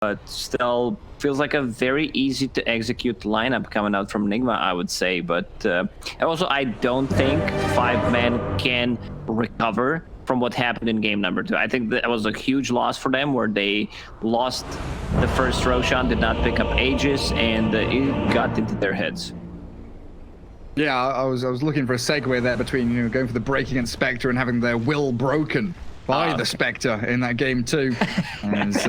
but still feels like a very easy to execute lineup coming out from Nigma, I would say. But also, I don't think 5-man can recover from what happened in game number 2. I think that was a huge loss for them, where they lost the first Roshan, did not pick up Aegis, and it got into their heads. Yeah, I was looking for a segue there between going for the break against Spectre and having their will broken by the Spectre in that game too. As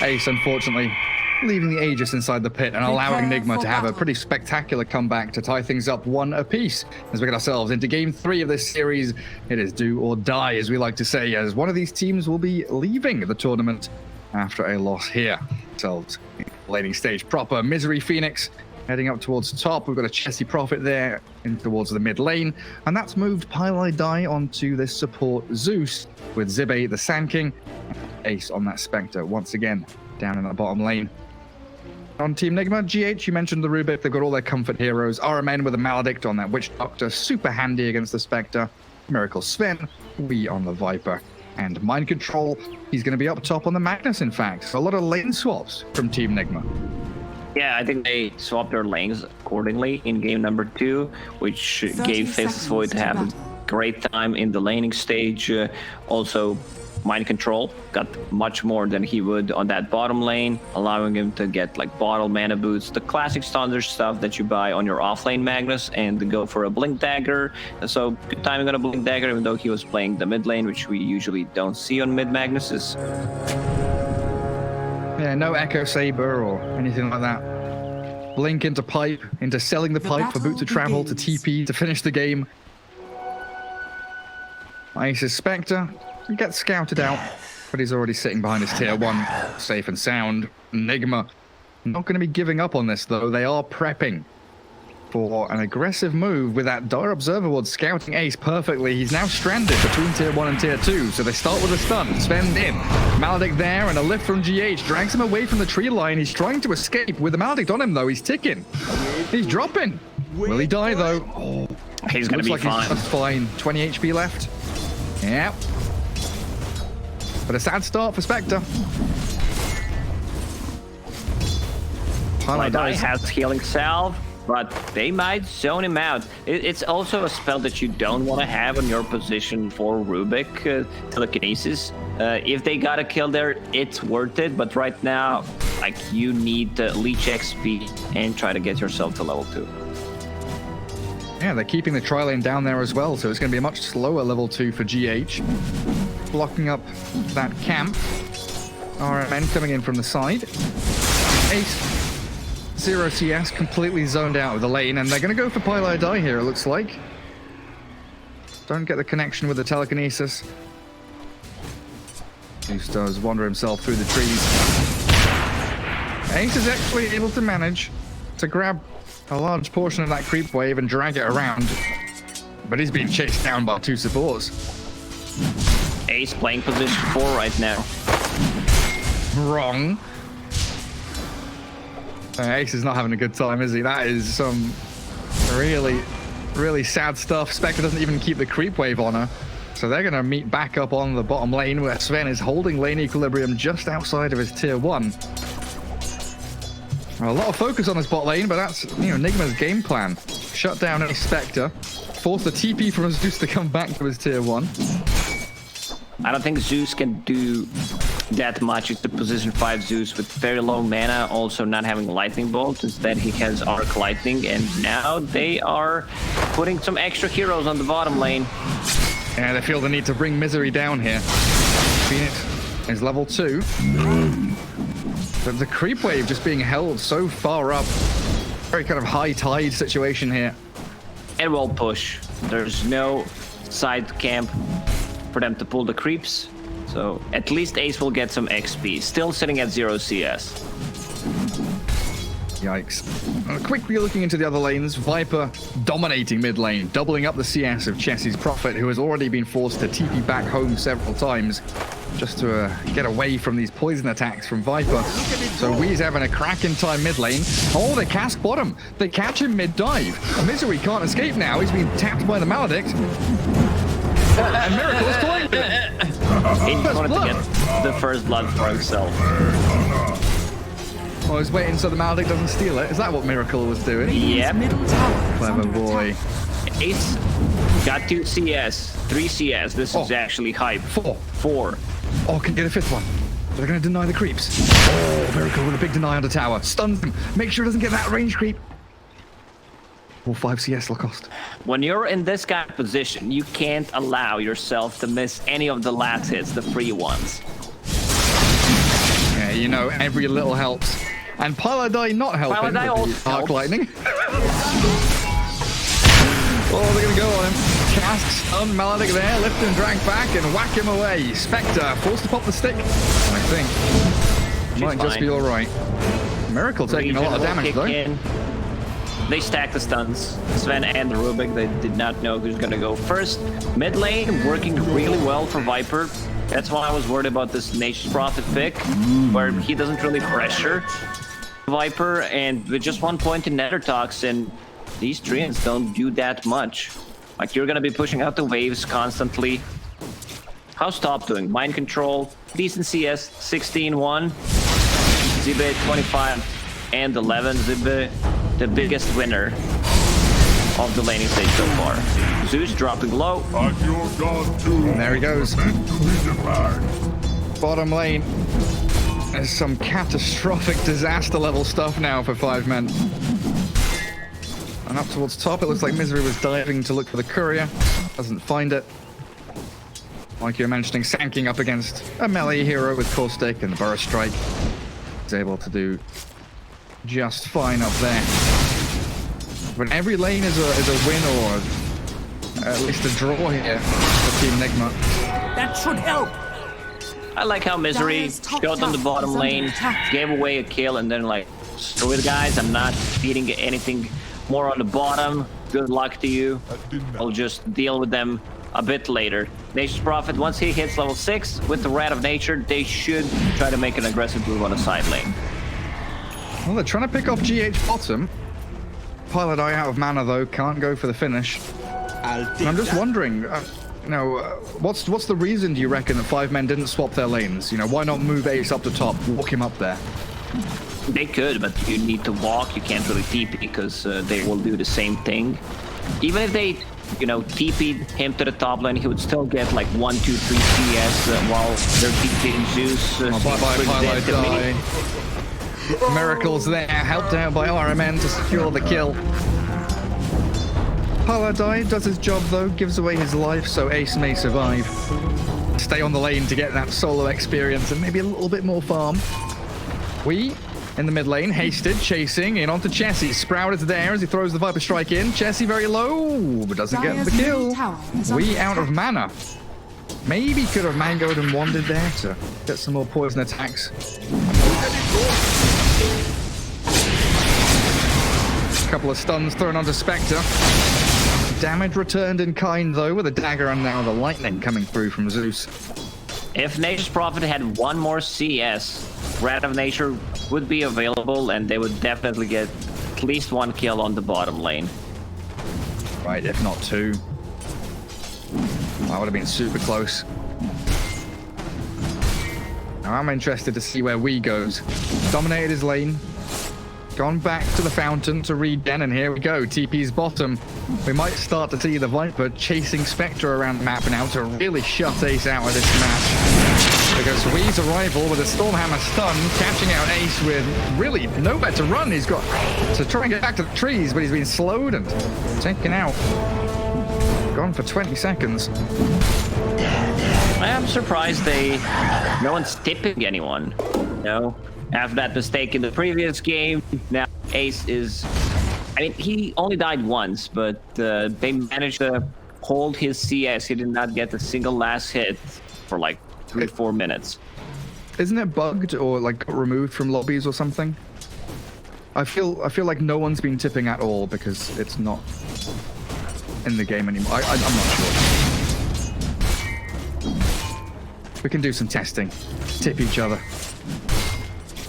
Ace, unfortunately, leaving the Aegis inside the pit and allowing Nigma to have a pretty spectacular comeback to tie things up 1 apiece. As we get ourselves into game 3 of this series, it is do or die, as we like to say, as one of these teams will be leaving the tournament after a loss here. Ourselves laning stage proper. Misery Phoenix heading up towards the top. We've got a Chessie Prophet there in towards the mid lane, and that's moved Pylai Die onto this support Zeus with Zibe the Sand King, Ace on that Spectre once again down in the bottom lane. On Team Nigma, GH, you mentioned the Rubik. They've got all their comfort heroes. RMN with a Maledict on that Witch Doctor, super handy against the Spectre. Miracle Sven, we on the Viper. And Mind Control, he's going to be up top on the Magnus, in fact. So a lot of lane swaps from Team Nigma. Yeah, I think they swapped their lanes accordingly in game number 2, which gave Faceless Void to have a great time in the laning stage. Also, Mind Control got much more than he would on that bottom lane, allowing him to get like bottle mana boots, the classic standard stuff that you buy on your offlane Magnus, and to go for a Blink Dagger. So good timing on a Blink Dagger, even though he was playing the mid lane, which we usually don't see on mid Magnuses. Yeah, no Echo Saber or anything like that. Blink into pipe, into selling the pipe for Boot to travel, to TP, to finish the game. Ace's Spectre, he gets scouted out, but he's already sitting behind his tier 1, safe and sound. Nigma, not going to be giving up on this though. They are prepping for an aggressive move with that Dire Observer Ward scouting Ace perfectly. He's now stranded between tier 1 and tier 2, so they start with a stun. Sven in, Maledict there, and a lift from GH drags him away from the tree line. He's trying to escape with the Maledict on him though. He's ticking. He's dropping. Will he die though? Oh, he's gonna be fine. He's fine. 20 HP left. Yeah. But a sad start for Spectre. Pylai Die has healing salve, but they might zone him out. It's also a spell that you don't want to have on your position for Rubik, Telekinesis. If they got a kill there, it's worth it, but right now, like, you need to leech XP and try to get yourself to level 2. Yeah, they're keeping the tri-lane down there as well, so it's going to be a much slower level 2 for GH. Blocking up that camp. RMN coming in from the side. Ace. 0 CS completely zoned out of the lane, and they're going to go for Pylai Die here, it looks like. Don't get the connection with the telekinesis. Zeus does wander himself through the trees. Ace is actually able to manage to grab a large portion of that creep wave and drag it around, but he's being chased down by 2 supports. Ace playing position 4 right now. Wrong. Ace is not having a good time, is he? That is some really, really sad stuff. Spectre doesn't even keep the creep wave on her. So they're going to meet back up on the bottom lane, where Sven is holding lane equilibrium just outside of his tier 1. A lot of focus on this bot lane, but that's, Nigma's game plan. Shut down Ace Spectre, force the TP from Zeus to come back to his tier 1. I don't think Zeus can do that much. It's the position 5 Zeus with very low mana, also not having Lightning Bolt. Instead, he has Arc Lightning, and now they are putting some extra heroes on the bottom lane. Yeah, they feel the need to bring Misery down here. Phoenix is level 2. But the creep wave just being held so far up. Very kind of high tide situation here. It will push. There's no side camp for them to pull the creeps. So at least Ace will get some XP. Still sitting at 0 CS. Yikes. Quickly looking into the other lanes, Viper dominating mid lane, doubling up the CS of Chessie's Prophet, who has already been forced to TP back home several times just to get away from these poison attacks from Viper. So Wee's having a crack in time mid lane. Oh, they cask bottom. They catch him mid-dive. Misery can't escape now. He's been tapped by the Maledict. And Miracle is playing. He wanted to get the first blood for himself. I was waiting so the Maldic doesn't steal it. Is that what Miracle was doing? Yep. Clever boy. Ace got 2 CS, 3 CS. This is actually hype. 4. Oh, can get a 5th one. They're going to deny the creeps. Oh, Miracle with a big deny on the tower. Stuns him. Make sure he doesn't get that range creep. Or 5 CS Lacoste. When you're in this kind of position, you can't allow yourself to miss any of the last hits, the free ones. Yeah, you know, every little helps. And Paladai not helping with the Arc Lightning. Oh, they're going to go on him. Cask, stun, Maledic there, lift and drag back and whack him away. Spectre, forced to pop the stick, I think. Might just be alright. Miracle taking a lot of damage, though. They stacked the stuns. Sven and the Rubik, they did not know who's going to go first. Mid lane, working really well for Viper. That's why I was worried about this Nation's Prophet pick, where he doesn't really pressure Viper, and with just 1 point in Nether Toxin, these treants don't do that much. Like, you're gonna be pushing out the waves constantly. How's top doing? Mind control, decent CS, 16-1. Zibe 25 and 11. Zibe, the biggest winner of the laning stage so far. Zeus dropping low. And there he goes. Bottom lane. There's some catastrophic disaster level stuff now for 5 men. And up towards top, it looks like Misery was diving to look for the courier. Doesn't find it. Like you were mentioning, Sanking up against a melee hero with Caustic and the Burrow Strike. He's able to do just fine up there. But every lane is a win or at least a draw here for Team Nigma. That should help. I like how Misery showed on the bottom lane, gave away a kill, and then like, screw it guys, I'm not feeding anything more on the bottom. Good luck to you. I'll just deal with them a bit later. Nation's Prophet, once he hits level 6 with the Wrath of Nature, they should try to make an aggressive move on the side lane. Well, they're trying to pick off GH bottom. Paladai out of mana though, can't go for the finish. I'm just wondering, what's the reason do you reckon that 5 men didn't swap their lanes? You know, why not move Ace up the top, walk him up there? They could, but you need to walk. You can't really TP because they will do the same thing. Even if they, TP'd him to the top lane, he would still get like 1, 2, 3 CS while they're TPing Zeus. Bye-bye, Paladai. Miracles there, helped out by RMN to secure the kill. Paladai does his job though, gives away his life so Ace may survive. Stay on the lane to get that solo experience and maybe a little bit more farm. We, in the mid lane, hasted, chasing, in onto Chessie. Sprout is there as he throws the Viper Strike in. Chessie very low, but doesn't get the kill. We out of mana. Maybe could have mangoed and wandered there to get some more poison attacks. A couple of stuns thrown onto Spectre. Damage returned in kind though, with a dagger and now the lightning coming through from Zeus. If Nature's Prophet had 1 more CS, Wrath of Nature would be available and they would definitely get at least 1 kill on the bottom lane. Right, if not 2. That would have been super close. Now I'm interested to see where We goes. Dominated his lane. Gone back to the fountain to regen, and here we go. TP's bottom. We might start to see the Viper chasing Spectre around the map now to really shut Ace out of this match. Because Wee's arrival with a Stormhammer stun, catching out Ace with really nowhere to run. He's got to try and get back to the trees, but he's been slowed and taken out. Gone for 20 seconds. I am surprised no one's tipping anyone. No. After that mistake in the previous game, now Ace is... I mean, he only died once, but they managed to hold his CS. He did not get a single last hit for like 3-4 minutes. Isn't it bugged or like got removed from lobbies or something? I feel like no one's been tipping at all because it's not in the game anymore. I'm not sure. We can do some testing. Tip each other.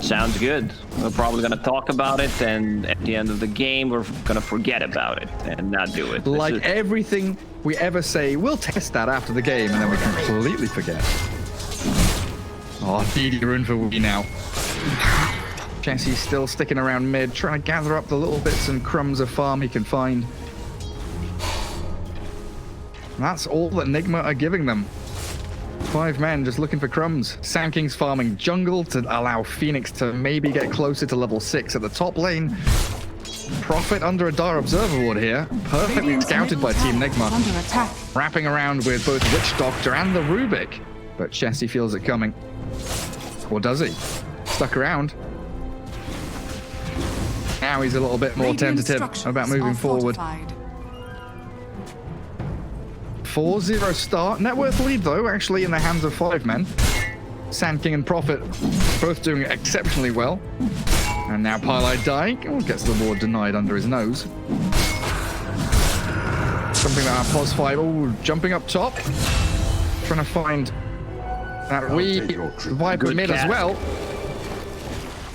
Sounds good. We're probably going to talk about it, and at the end of the game, we're going to forget about it and not do it. Like everything we ever say, we'll test that after the game, and then we completely forget. Oh, DD rune for We now. Jesse's still sticking around mid, trying to gather up the little bits and crumbs of farm he can find. That's all that Nigma are giving them. 5 men just looking for crumbs. Sand King's farming jungle to allow Phoenix to maybe get closer to level 6 at the top lane. Prophet under a dire observer ward here. Perfectly scouted by Team Nigma. Wrapping around with both Witch Doctor and the Rubik. But Jesse feels it coming. Or does he? Stuck around. Now he's a little bit more tentative about moving forward. 4-0 start. Net worth lead, though, actually in the hands of 5 men. Sand King and Prophet both doing exceptionally well. And now Pylite dying. Oh, gets the ward denied under his nose. Something like our POS5. Oh, jumping up top. Trying to find that wee Viper mid as well.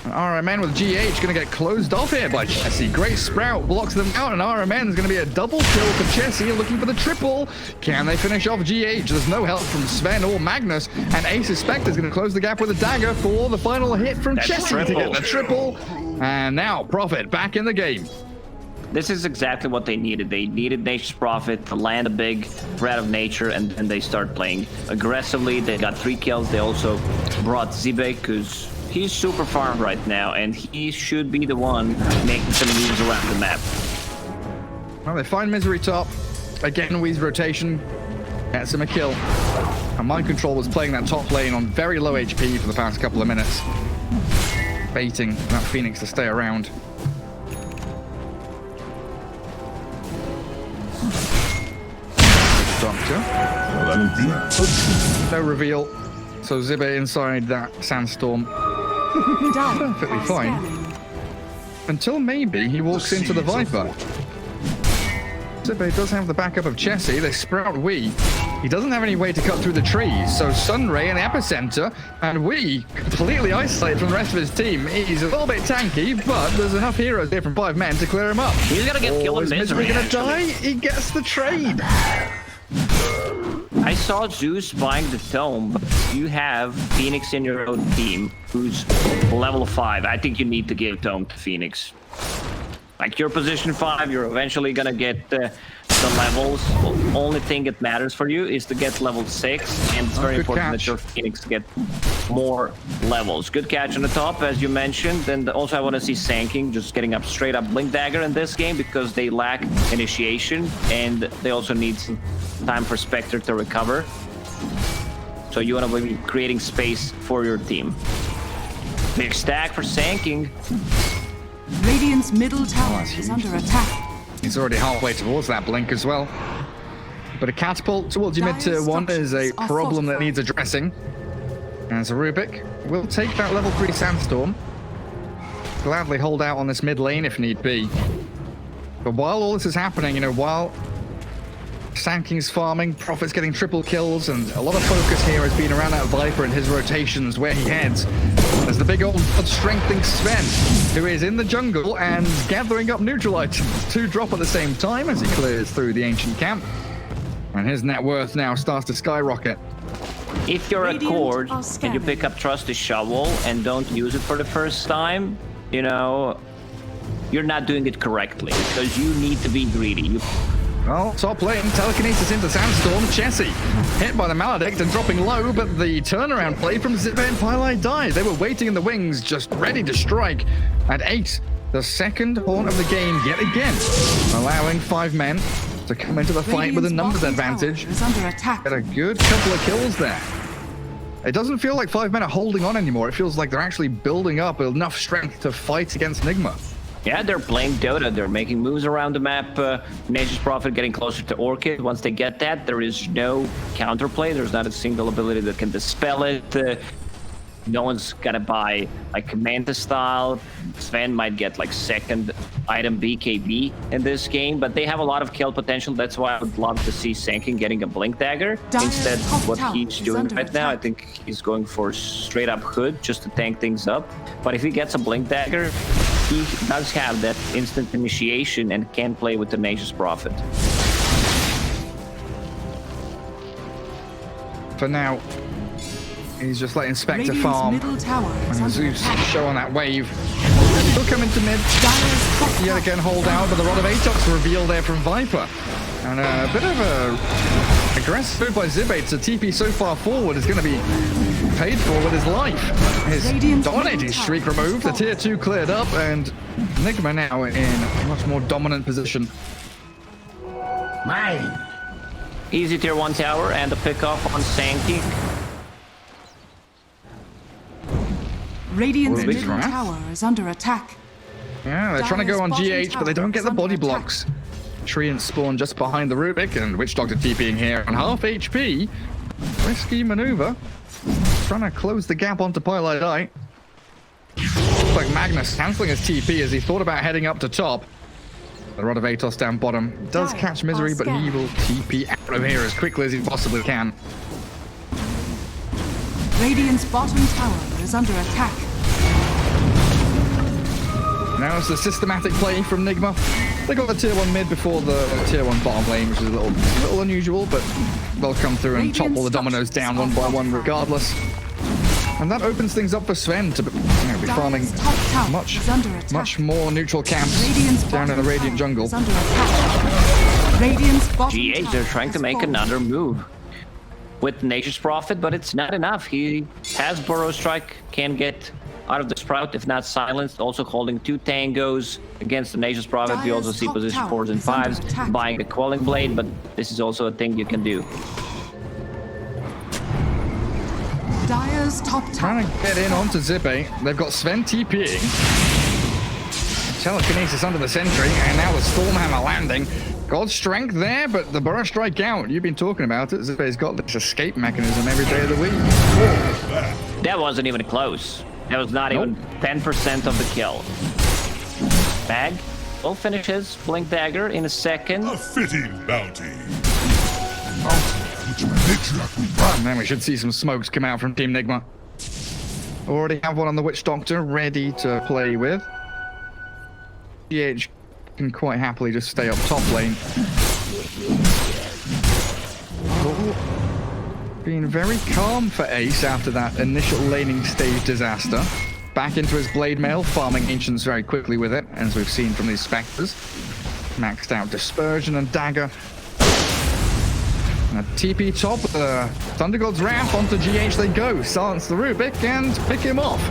RMN with GH going to get closed off here by Jesse. Great Sprout blocks them out, and RMN is going to be a double kill for Jesse, looking for the triple. Can they finish off GH? There's no help from Sven or Magnus, and Ace's Spectre is going to close the gap with a dagger for the final hit from Jesse to get the triple. And now Prophet back in the game. This is exactly what they needed. They needed Nature's Prophet to land a big threat of nature, and then they start playing aggressively. They got 3 kills. They also brought Zibek, because he's super farmed right now, and he should be the one making some moves around the map. Well, they find Misery top. Again, Wee's rotation gets him a kill. And Mind Control was playing that top lane on very low HP for the past couple of minutes, baiting that Phoenix to stay around. Doctor. No reveal. So Zibbe inside that sandstorm. Perfectly fine. Until maybe he walks into the Viper. Zibbe does have the backup of Chessie. They sprout Wee. He doesn't have any way to cut through the trees. So Sunray and Epicenter, and Wee completely isolated from the rest of his team. He's a little bit tanky, but there's enough heroes here from 5 men to clear him up. He's gonna get killed in Misery gonna die? He gets the trade. I saw Zeus buying the tome, but you have Phoenix in your own team who's level 5. I think you need to give tome to Phoenix. Like, you're position 5, you're eventually gonna get the levels. The only thing that matters for you is to get level 6, and it's very important that your Phoenix get more levels. Good catch on the top, as you mentioned. And also I want to see Sand King just getting up straight up Blink Dagger in this game, because they lack initiation, and they also need some time for Spectre to recover. So you want to be creating space for your team. Big stack for Sand King. Radiant's middle tower is under attack. He's already halfway towards that blink as well. But a catapult towards your mid tier 1 is a problem that needs addressing. As a Rubik will take that level 3 sandstorm. Gladly hold out on this mid lane if need be. But while all this is happening, you know, while Sand King's farming, Prophet's getting triple kills, and a lot of focus here has been around that Viper and his rotations where he heads. There's the big old strengthening Sven, who is in the jungle and gathering up neutral items. 2 drop at the same time as he clears through the ancient camp. And his net worth now starts to skyrocket. If you're a Cord and you pick up Trusty Shovel and don't use it for the first time, you know, you're not doing it correctly, because you need to be greedy. Well, top lane, telekinesis into Sandstorm. Chessie hit by the Maledict and dropping low, but the turnaround play from Zipper and Pylite dies. They were waiting in the wings, just ready to strike. At 8, the second horn of the game yet again, allowing 5 men to come into the fight with a numbers advantage. Get a good couple of kills there. It doesn't feel like 5 men are holding on anymore. It feels like they're actually building up enough strength to fight against Nigma. Yeah, they're playing Dota. They're making moves around the map. Nature's Prophet getting closer to Orchid. Once they get that, there is no counterplay. There's not a single ability that can dispel it. No one's gonna buy like Manta style. Sven might get like second item BKB in this game, but they have a lot of kill potential. That's why I would love to see Sand King getting a Blink Dagger instead of what he's doing right now. I think he's going for straight up Hood just to tank things up. But if he gets a Blink Dagger, he does have that instant initiation and can play with the Nature's Prophet. For now, He's just letting Spectre Radiant's farm. middle tower is And under Zeus attack. show on that wave. He'll come into mid. Dire's top Yet tower again hold out, but the Rod of Atox reveal there from Viper. And a bit of a aggressive move by Zibate. So TP so far forward is going to be paid for with his life. His Radiant's dominating middle streak tower removed, the is tier 2 cleared up, and Nigma now in a much more dominant position. Mine. Easy tier 1 tower and the pick off on Sankey. Radiant's Big middle wrath. tower is under attack. Yeah, they're trying to go on Dire's GH, bottom but they don't get the tower body is under blocks. Treant spawn just behind the Rubik, and Witch Doctor TPing here on half HP. Risky maneuver. Trying to close the gap onto Pilot Eye. Looks like Magnus cancelling his TP as he thought about heading up to top. The Rod of Atos down bottom does Dire catch Misery, are but he will TP out of here as quickly as he possibly can. Radiant's bottom tower is under attack. Now it's the systematic play from Nigma. They got the tier 1 mid before the tier 1 bottom lane, which is a little unusual, but they'll come through and topple the dominoes down one by one regardless. And that opens things up for Sven to be farming Dire's top tower is under attack. much more neutral camps Radiant's down in the bottom Radiant tower jungle. is under attack. Radiant's bottom GH, tower they're trying to has make fallen. another move with Nature's Prophet, but it's not enough. He has Burrow Strike, can get out of the Sprout, if not silenced. Also holding 2 tangos against the Nature's Prophet. We also Dire's see top position tower 4s and is under 5s, attack. buying the Quelling Blade, but this is also a thing you can do. Dire's top tower. Trying to get in onto Zippe. They've got Sven TPing. Telekinesis under the sentry, and now the Stormhammer landing. God's strength there, but the Burrow Strike out. You've been talking about it. Zippe's got this escape mechanism every day of the week. That wasn't even close. That was not even 10% of the kill. Bag will finish his Blink Dagger in a second. A fitting bounty. And then we should see some smokes come out from Team Nigma. Already have one on the Witch Doctor ready to play with. GH can quite happily just stay up top lane. Being very calm for Ace after that initial laning stage disaster. Back into his Blade Mail, farming Ancients very quickly with it, as we've seen from these Spectres. Maxed out Dispersion and Dagger. And a TP top with the Thunder God's Wrath onto GH they go. Silence the Rubik and pick him off.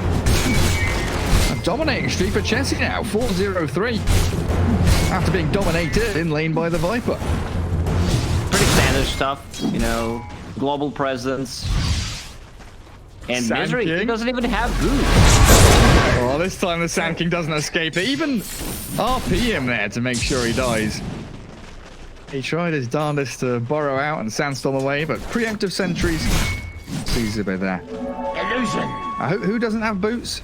A dominating streak for Chessie now, 4-0-3. After being dominated in lane by the Viper. Pretty standard stuff, you know, global presence. And Sand Misery, he King? doesn't even have boots. Oh, this time the Sand King doesn't escape. They even RP him there to make sure he dies. He tried his darndest to burrow out and sandstorm away, but preemptive sentries sees a bit there. Illusion. Who doesn't have boots?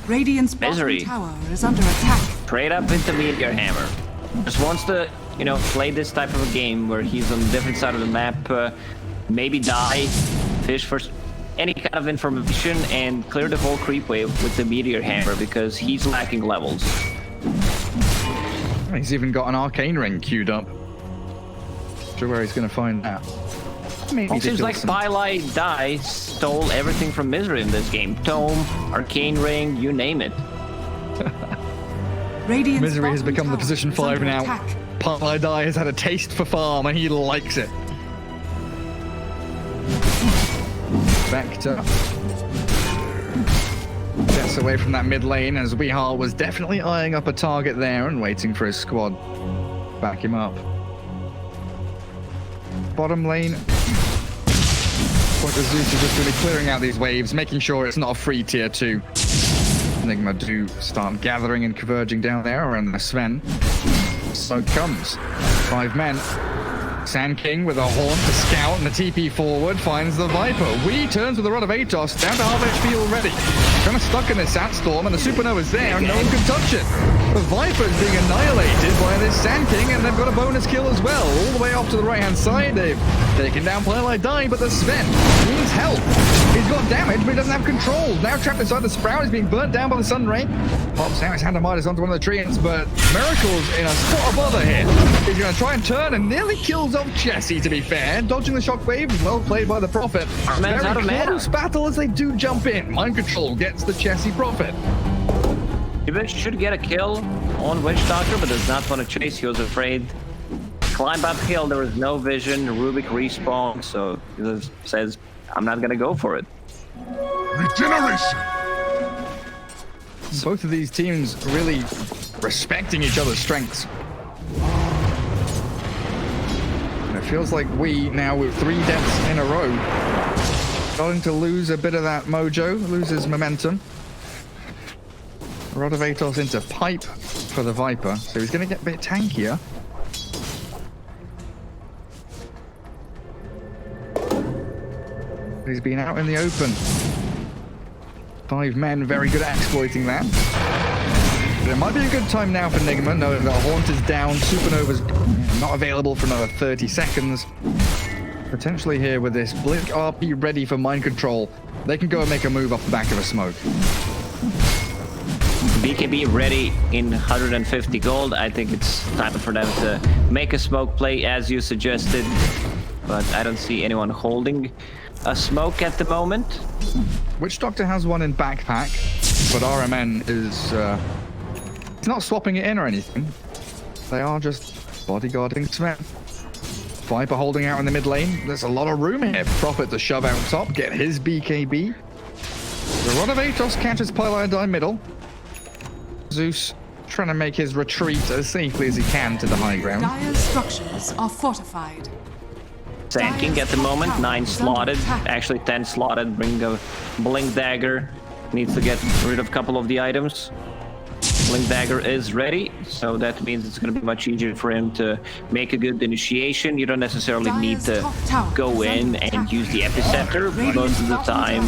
Radiant's bottom Misery. tower is under attack. Straight up into Meteor Hammer. Just wants to, you know, play this type of a game where he's on a different side of the map, maybe die, fish for any kind of information, and clear the whole creep wave with the Meteor Hammer because he's lacking levels. He's even got an Arcane Ring queued up. Not sure where he's going to find that. Maybe It seems like Spylight Die stole everything from Misery in this game. Tome, Arcane Ring, you name it. Radiant's Misery has bottom become the tower position is 5 under now. attack. Pilot has had a taste for farm and he likes it. Spectre gets away from that mid lane as Weehar was definitely eyeing up a target there and waiting for his squad. Back him up. Bottom lane. Point the Zeus is just really clearing out these waves, making sure it's not a free tier 2. Nigma do start gathering and converging down there around the Sven. So comes 5 men. Sand King with a Horn to scout and the TP forward finds the Viper. Wee turns with a Rod of Atos, down to half HP already. kind of stuck in this sandstorm, and the Supernova's there, and no one can touch it. The Viper's being annihilated by this Sand King, and they've got a bonus kill as well. All the way off to the right-hand side, they've taken down Twilight Die, but the Sven needs help. He's got damage, but he doesn't have control. Now trapped inside the Sprout, he's being burnt down by the Sun Ray. Pops out his hand of Midas onto one of the treants, but Miracle's in a spot of bother here. He's going to try and turn and nearly kills off Chessie, to be fair. Dodging the shockwave, well played by the Prophet. Very close battle as they do jump in. Mind Control gets the Chessie Prophet. He should get a kill on Witch Doctor, but does not want to chase. He was afraid. Climb uphill, there was no vision. Rubik respawned, so he says, I'm not going to go for it. Regeneration! Both of these teams really respecting each other's strengths. And it feels like we, now with 3 deaths in a row, starting to lose a bit of that mojo, loses momentum. Rod of Atos into pipe for the Viper, so he's going to get a bit tankier. He's been out in the open. 5 men, very good at exploiting that. But it might be a good time now for Nigma, knowing that Haunt is down, Supernova's not available for another 30 seconds. Potentially here with this Blink RP ready for Mind Control, they can go and make a move off the back of a smoke. BKB ready in 150 gold. I think it's time for them to make a smoke play as you suggested, but I don't see anyone holding a smoke at the moment. Witch Doctor has one in backpack, but RMN is he's not swapping it in or anything. They are just bodyguarding Sven. Viper holding out in the mid lane. There's a lot of room here. Prophet to shove out top, get his BKB. The Rod of Atos catches Twilight Die middle. Zeus trying to make his retreat as safely as he can to the high ground. Dire's structures are fortified. Sand King at the moment, 9 slotted, actually 10 slotted. Bring a Blink Dagger. Needs to get rid of a couple of the items. Blink Dagger is ready, so that means it's going to be much easier for him to make a good initiation. You don't necessarily need to go in and use the Epicenter. Most of the time,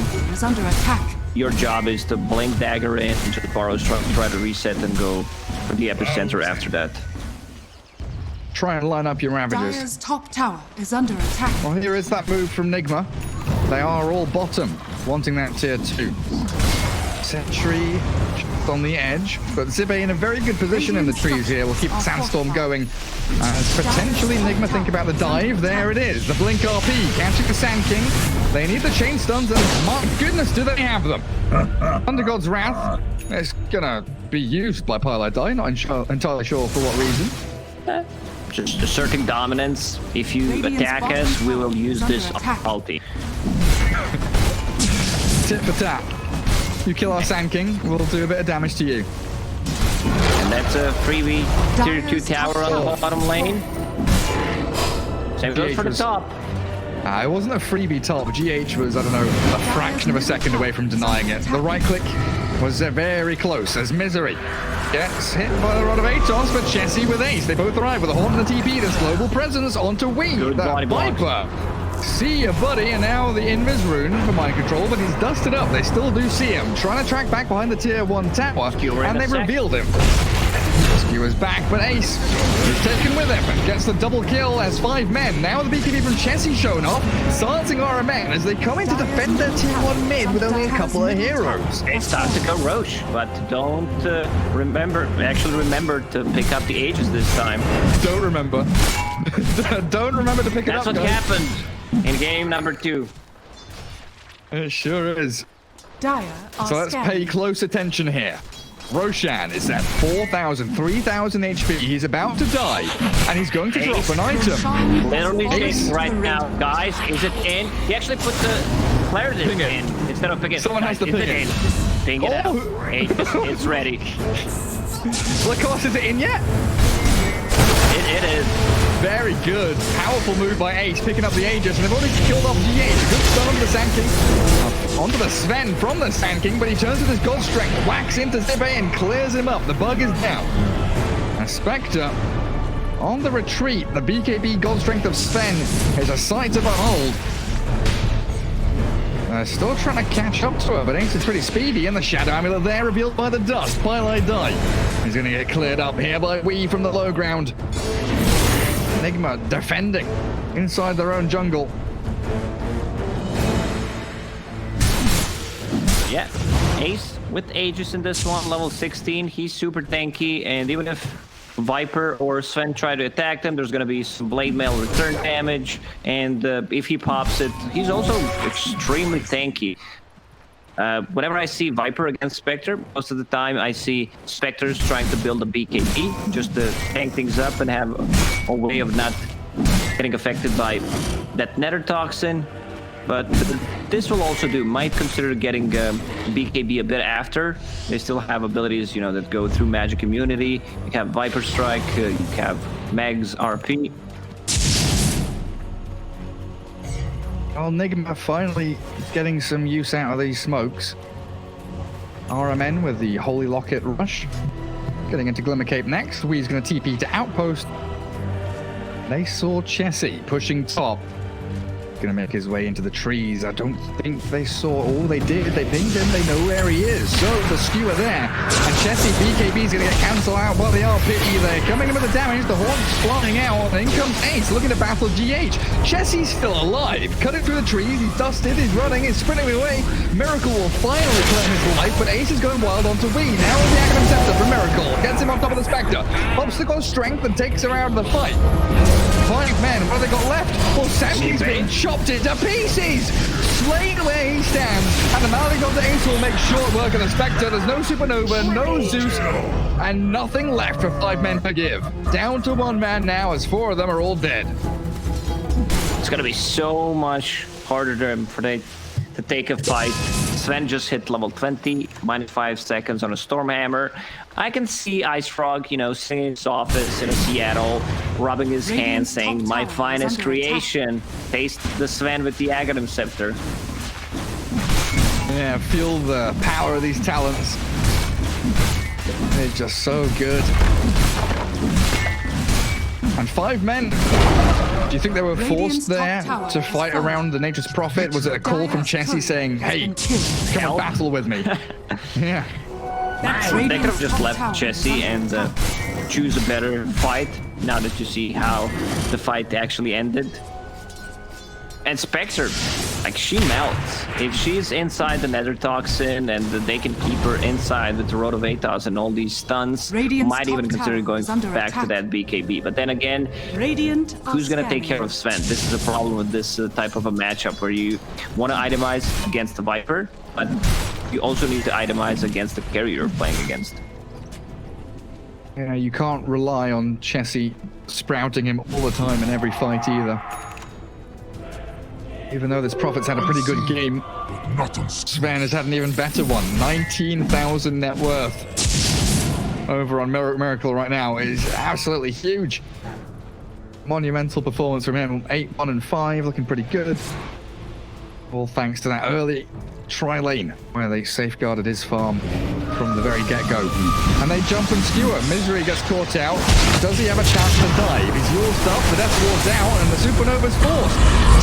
your job is to Blink Dagger in into the Burrows, try to reset and go for the Epicenter after that. Try and line up your Ravagers. Dire's top tower is under attack. Well, here is that move from Nigma. They are all bottom, wanting that tier 2. Sentry on the edge, but Zibe in a very good position in the trees here. Will keep the Sandstorm going. As potentially Nigma think about the dive. There it is. The Blink RP catching the Sand King. They need the chain stuns, and my goodness, do they have them? Under God's Wrath. It's gonna be used by Twilight Die. Not entirely sure for what reason. Just asserting dominance. If you attack us, we will use this ulti. Tit for tat. You kill our Sand King, we'll do a bit of damage to you. And that's a freebie tier 2 tower on the bottom lane. Same goes for the top. It wasn't a freebie top. GH was, I don't know, a fraction of a second away from denying it. The right click was very close as Misery gets hit by the Rod of Atos, but Chessie with Ace. They both arrive with a Haunt and a TP. This global presence onto Wing. Good body Viper. See ya, buddy, and now the Invis rune for Mind Control, but he's dusted up. They still do see him. Trying to track back behind the tier 1 tower, and they've revealed him. Skewer's back, but Ace is taken with him and gets the double kill as 5 men. Now the BKB from Chessie showing up, silencing RMN as they come in to defend their tier 1 mid with only a couple of heroes. It's time to go Roche, but don't remember to pick up the Aegis this time. Don't remember. Don't remember to pick it up, That's what guys. happened in game number 2. It sure is. Dire are So let's pay close attention here. Roshan is at 4,000, 3,000 HP. He's about to die, and he's going to drop an item. Literally chasing right now. Guys, is it in? He actually put the players in instead of picking. Someone has to ping ping it. Ping it out. It's ready. Lacoste, is it in yet? It is. Very good. Powerful move by Ace, picking up the Aegis, and they've already killed off GH. Good stun onto the Sand King. Onto the Sven from the Sand King, but he turns with his God Strength, whacks into Zibe and clears him up. The bug is down. And Spectre on the retreat. The BKB God Strength of Sven is a sight to behold. Still trying to catch up to her, but Ace is pretty speedy, and the Shadow Amulet there revealed by the dust. Pylite die. He's going to get cleared up here by Wee from the low ground. Nigma defending inside their own jungle. Yeah, Ace with Aegis in this one, level 16. He's super tanky, and even if Viper or Sven try to attack them, there's going to be some blade mail return damage, and if he pops it, he's also extremely tanky. Whenever I see Viper against Spectre, most of the time I see Spectres trying to build a BKB just to tank things up and have a way of not getting affected by that nether toxin. But this will also do. Might consider getting BKB a bit after. They still have abilities, you know, that go through magic immunity. You have Viper Strike. You have Meg's RP. Well, Nigma finally getting some use out of these smokes. RMN with the Holy Locket Rush. Getting into Glimmer Cape next. Wee's going to TP to Outpost. They saw Chessie pushing top. Gonna make his way into the trees. I don't think they saw all they did. They pinged him. They know where he is. So the skewer there. And Chessie BKB is gonna get cancelled out by the RP. They're coming in with the damage. The horn's flying out. And in comes Ace looking to battle GH. Chessie's still alive. Cutting through the trees. He's dusted. He's running. He's sprinting away. Miracle will finally claim his life, but Ace is going wild onto Wee. Now with the Aghanim Scepter from Miracle. Gets him on top of the Spectre. Obstacle strength and takes her out of the fight. 5 men. What have they got left? Well, Sammy's been chopped into pieces. Slain where he stands. And the Malady of the Ace will make short work of the Spectre. There's no Supernova, no Zeus, and nothing left for 5 men to give. Down to 1 man now as 4 of them are all dead. It's going to be so much harder for them to take a fight. Sven just hit level 20, minus 5 seconds on a Stormhammer. I can see Ice Frog, you know, sitting in his office in Seattle, rubbing his hands, saying, "My finest creation." Taste the Sven with the Aghanim Scepter. Yeah, feel the power of these talents. They're just so good. And 5 men. Do you think they were forced there to fight around the Nature's Prophet? Was it a call from Chessie saying, "Hey, come and battle with me"? Yeah. They could have just left Chessie and choose a better fight, now that you see how the fight actually ended. And Spectre, like, she melts. If she's inside the nether toxin and they can keep her inside with the Rod of Atos and all these stuns, might even consider going back to that BKB. But then again, who's going to take care of Sven? This is the problem with this type of a matchup, where you want to itemize against the Viper, but you also need to itemize against the carrier you're playing against. Yeah, you can't rely on Chessie sprouting him all the time in every fight either. Even though this Prophet's had a pretty good game, Sven has had an even better one. 19,000 net worth over on Miracle right now is absolutely huge. Monumental performance from him. 8, 1, and 5, looking pretty good. All thanks to that early tri-lane where they safeguarded his farm from the very get-go. And they jump and skewer. Misery gets caught out. Does he have a chance to dive? He's yours up, the Death Ward's out, and the Supernova's forced.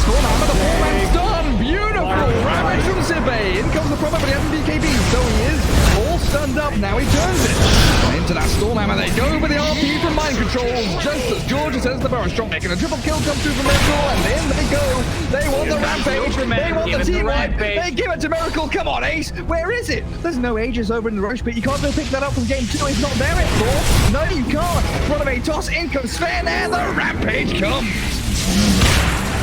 Stormhammer, the 4-man's done! Beautiful! Ravage from Zibe! In comes the Prophet, but he hasn't BKB, so he is all stunned up. Now he turns it. And into that Stormhammer they go with the RP from Mind Control, just as Georgia says the Burrow Strong, making a triple kill come through from Miracle, and in they go. They want the Rampage, they want the team wipe, they give it to Miracle. Come on, Ace, where is it? There's no Aegis over in the Roche pit. You can't go pick that up from game 2. It's not there anymore. No, you can't. Run away, toss, in comes Sven, and the Rampage comes.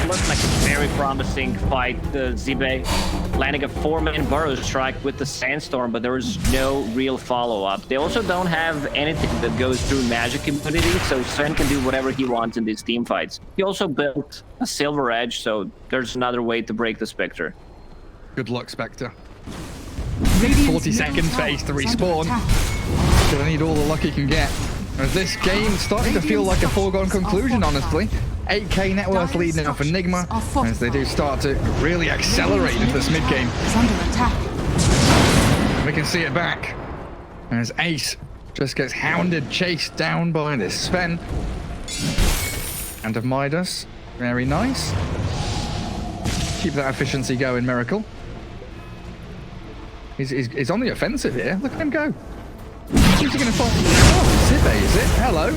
Looks like a very promising fight. Zibe landing a 4-man Burrow Strike with the Sandstorm, but there was no real follow-up. They also don't have anything that goes through magic immunity, so Sven can do whatever he wants in these team fights. He also built a Silver Edge, so there's another way to break the Spectre. Good luck, Spectre. 40 seconds phase to respawn. Gonna need all the luck he can get. As this game starting to feel like a foregone conclusion, honestly. 8k net worth lead now for Nigma, as they do start to really accelerate into this mid game. We can see it back as Ace just gets hounded, chased down by this Sven. And of Midas, very nice. Keep that efficiency going, Miracle. He's on the offensive here. Look at him go. Who's he going to fight? Oh, Zippe, is it? Hello.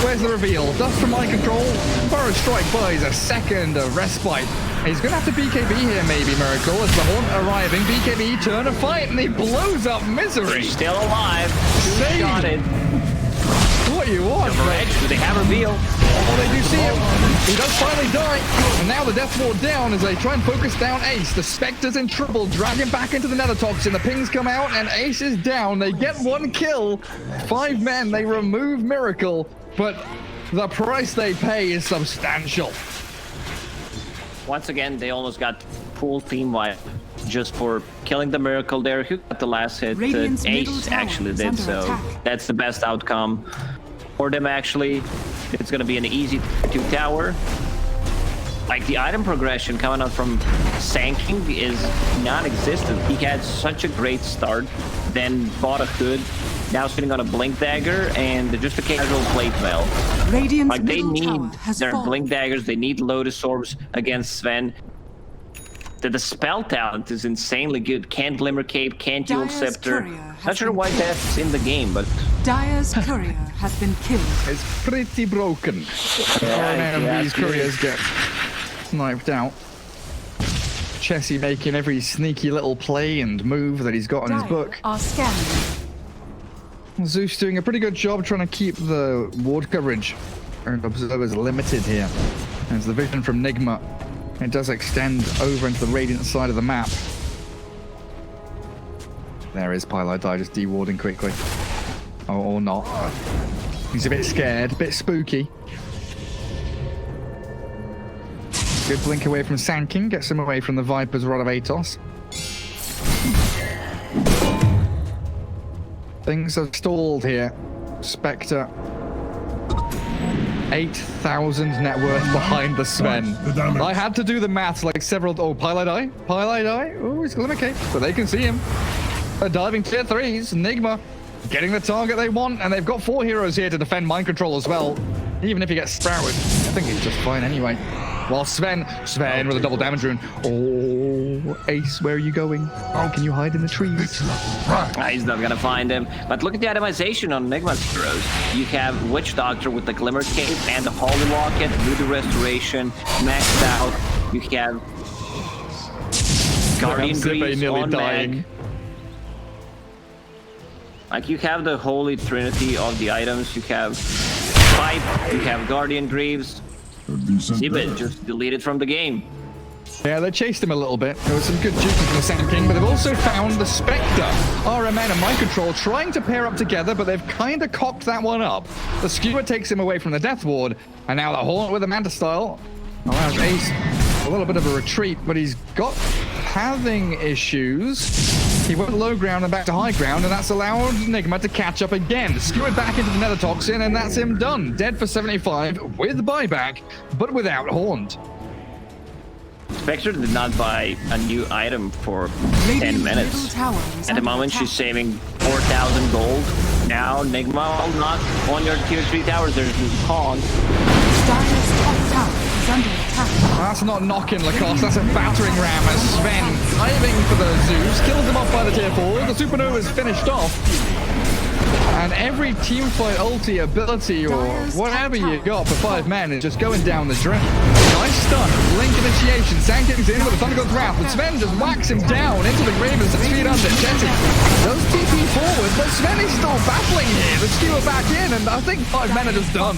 Where's the reveal? Dust from mind control. Burrow strike buys a second of respite. He's going to have to BKB here, maybe, Miracle. As the Haunt arriving, BKB turn a fight, and he blows up Misery. He's still alive. Saved. Got it. What you want? Over edge. Do they have reveal? Oh, they do see him. He does finally die. And now the Death Ward down as they try and focus down Ace. The Spectre's in trouble. Drag him back into the Nether Toxin. The pings come out and Ace is down. They get one kill. 5 men. They remove Miracle. But the price they pay is substantial. Once again, they almost got full team wipe just for killing the Miracle there. Who got the last hit? Ace actually did, so that's the best outcome for them, actually. It's going to be an easy 2 tower. Like, the item progression coming out from Sanking is non-existent. He had such a great start, then bought a hood, now sitting on a Blink Dagger, and just a casual plate mail. Like, they need their Blink Daggers, they need Lotus Orbs against Sven. The spell talent is insanely good. Can't Glimmer Cape, can't use Scepter. Not sure why that's in the game, but... Dire's courier has been killed. It's pretty broken. These couriers get sniped out. Chessie making every sneaky little play and move that he's got in his book. Are scanning. Zeus doing a pretty good job trying to keep the ward coverage and observers limited here. As the vision from Nigma, it does extend over into the Radiant side of the map. There is Pylai just dewarding quickly. Or not. He's a bit scared, a bit spooky. Good blink away from Sanking, gets him away from the Viper's Rod of Atos. Things have stalled here. Spectre. 8,000 net worth behind the Sven. I had to do the maths like several... Oh, Pylai die? Pylai die? Oh, he's Glimmer Cape, so they can see him. They're diving tier 3s. Nigma getting the target they want, and they've got 4 heroes here to defend mind control as well. Even if he gets sprouted, I think he's just fine anyway. While Sven with a double damage rune. Oh, Ace, where are you going? Oh, can you hide in the trees? He's not gonna find him. But look at the itemization on Nigma's heroes. You have Witch Doctor with the Glimmer Cape and the Holy Locket, Voodoo Restoration, maxed out. You have Guardian Greaves on mag. Like, you have the holy trinity of the items. You have Pipe, you have Guardian Greaves. Zippe just deleted from the game. Yeah, they chased him a little bit. There was some good juices from the Sand King, but they've also found the Spectre. RMN and Mind Control trying to pair up together, but they've kind of cocked that one up. The Skewer takes him away from the Death Ward, and now the Haunt with the Manta Style allows Ace a little bit of a retreat, but he's got pathing issues. He went low ground and back to high ground, and that's allowed Nigma to catch up again. Skewered back into the Nether Toxin, and that's him done. Dead for 75 with buyback, but without Haunt. Spectre did not buy a new item for 10 minutes. At the moment, she's saving 4,000 gold. Now, Nigma will knock on your tier 3 towers. There's Kong. Dire's top tower is under attack. That's not knocking Lacoste, that's a battering ram as Sven diving for the Zeus, kills him off by the tier 4. The Supernova is finished off. And every teamfight ulti ability or whatever you got for 5 men is just going down the drain. Nice stun, Blink initiation, Sanking's in with a Thundergod's Wrath, but Sven just whacks him down into the grave and 6 feet under. Chessie does TP forward, but Sven is still battling here. The Skewer back in, and I think 5 men are just done.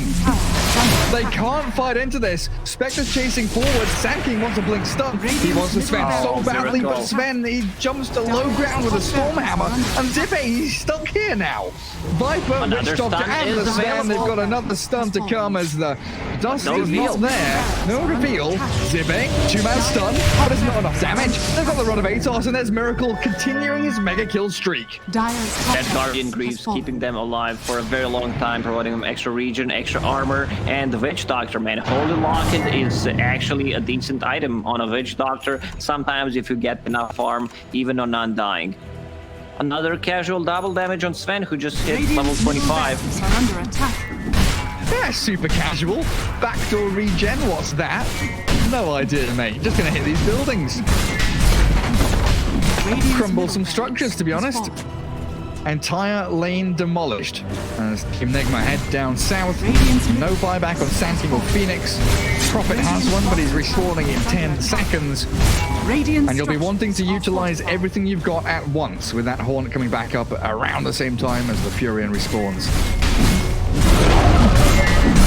They can't fight into this. Spectre's chasing forward. Sanking wants a Blink stun. He wants to Sven so badly, but Sven, he jumps to low ground with a Stormhammer, and Zippe, he's stuck here now. Viper, Witch Doctor, and the Sven, they've got another stun to come as the dust is not there. No reveal. Zippe, 2-man stun, but it's not enough damage. They've got the Rod of Atos, and there's Miracle continuing his mega kill streak. That Guardian Greaves keeping them alive for a very long time, providing them extra regen, extra armor, and the Witch Doctor, man. Holy Locket is actually a decent item on a Witch Doctor. Sometimes if you get enough farm, even on non-dying. Another casual double damage on Sven, who just hit level 25. Yeah, super casual. Backdoor regen, what's that? No idea, mate. Just gonna hit these buildings. crumble some structures, to be honest. Entire lane demolished. As Team Nigma head down south. No buyback on Santing or Phoenix. Prophet has one, but he's respawning in 10 seconds. And you'll be wanting to utilize everything you've got at once, with that Hornet coming back up around the same time as the Furion respawns.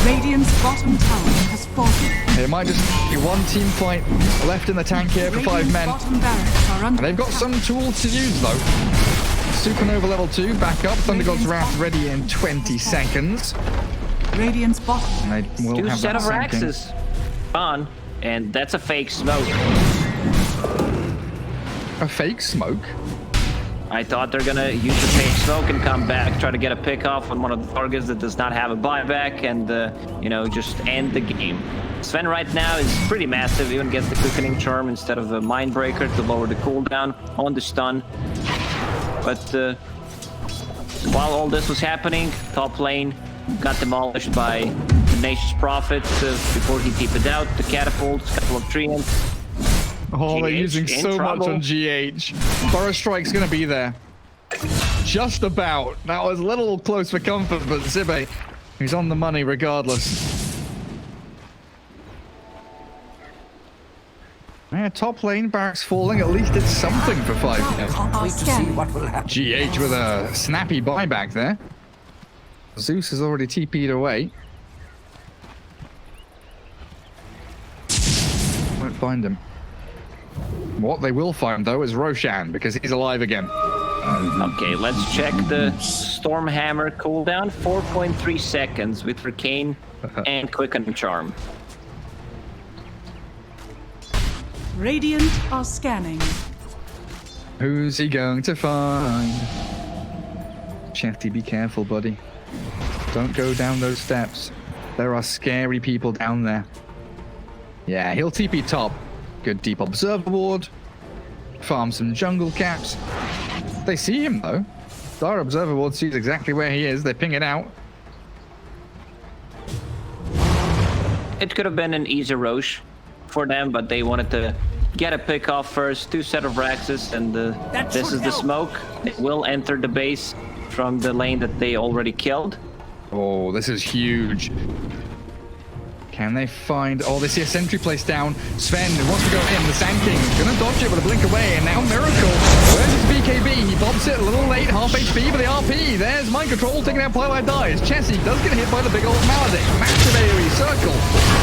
Radiant's bottom tower has fallen. It might just be one team fight left in the tank here for 5 men. And they've got some tools to use, though. Supernova level 2, back up. Thunder God's Wrath ready in 20 seconds. Radiant's bottom. And they will Two have set that of sinking. Raxes on, and that's a fake smoke. A fake smoke? I thought they're gonna use the fake smoke and come back, try to get a pick off on one of the targets that does not have a buyback, and you know, just end the game. Sven right now is pretty massive, even gets the quickening charm instead of the Mindbreaker to lower the cooldown on the stun. But while all this was happening, top lane got demolished by Tenacious Prophet before he TP'd out, the catapults, a couple of treants. Oh, they're using so trouble. much on GH. Burrow Strike's gonna be there. Just about. That was a little close for comfort, but Zibe, he's on the money regardless. Yeah, top lane, barracks falling. At least it's something for 5 minutes. Wait to see what will happen. GH with a snappy buyback there. Zeus has already TP'd away. Won't find him. What they will find, though, is Roshan, because he's alive again. Okay, let's check the Stormhammer cooldown. 4.3 seconds with Arcane and Quicken Charm. Radiant are scanning. Who's he going to find? Chatty, be careful, buddy. Don't go down those steps. There are scary people down there. Yeah, he'll TP top. Good deep observer ward. Farm some jungle caps. They see him, though. Our observer ward sees exactly where he is. They ping it out. It could have been an easy Roche for them, but they wanted to get a pick off first. 2 set of Raxes, and this is the smoke. It will enter the base from the lane that they already killed. Oh, this is huge. Can they find... Oh, they see a sentry placed down. Sven wants to go in. The Sand King gonna dodge it with a blink away, and now Miracle. Where's his BKB? He bobs it a little late, half HP, but the RP. There's Mind Control, taking out Plywood dies. Chessie does get hit by the big old Maledict. Massive AoE circle.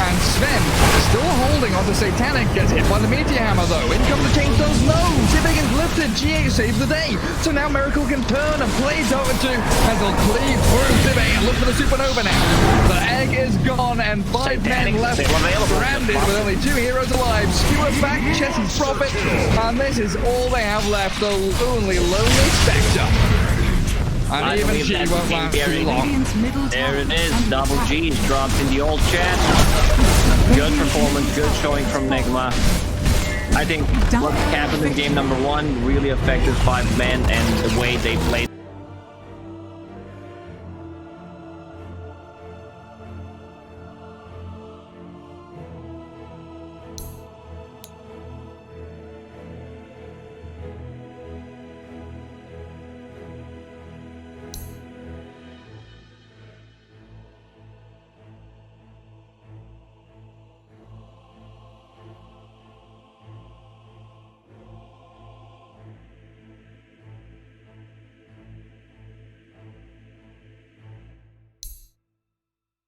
And Sven, still holding on to Satanic, gets hit by the Meteor Hammer, though. In comes the Chainstones. No! Significant lifted. GH saves the day. So now Miracle can turn and play Dota2, and they'll cleave through Zibe and look for the Supernova now. The egg is gone, and 5 men left. Branded with only 2 heroes alive. Skewer's back, Chessie's Prophet, and this is all they have left. The only lonely Spectre. And even she won't last too long. Radiant's middle There tower it is, under double attack. G's dropped in the old chat. Good performance, good showing from Nigma. I think what happened in game number 1 really affected 5 men and the way they played.